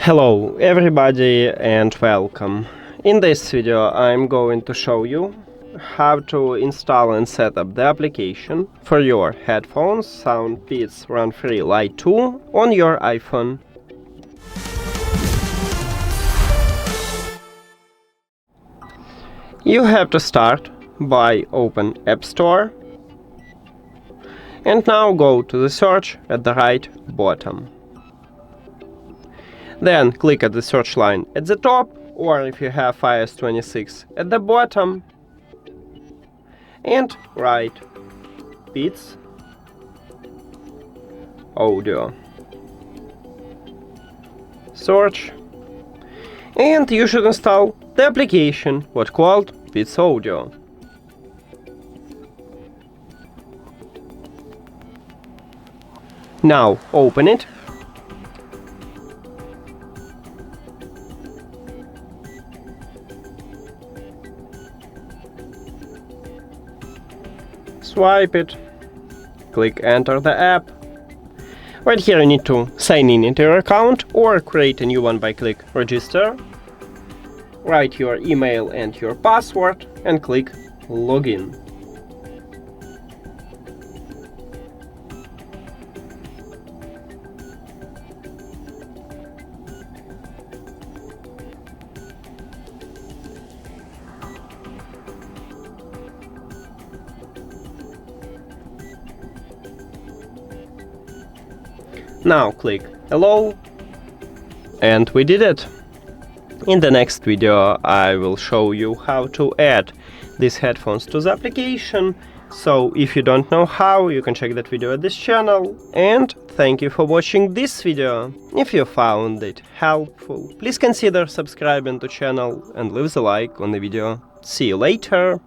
Hello everybody and welcome. In this video I'm going to show you how to install and set up the application for your headphones SOUNDPEATS RunFree Lite 2 on your iPhone. You have to start by open App Store and now go to the search at the right bottom. Then click at the search line at the top, or if you have iOS 26 at the bottom, and write Beats Audio. Search, and you should install the application what called Beats Audio. Now open it. Swipe it, click enter the app. Right here you need to sign in into your account or create a new one by click register. Write your email and your password and click login. Now click Allow, and we did it. In the next video I will show you how to add these headphones to the application, so if you don't know how, you can check that video at this channel. And thank you for watching this video. If you found it helpful, please consider subscribing to the channel and leave the like on the video. See you later!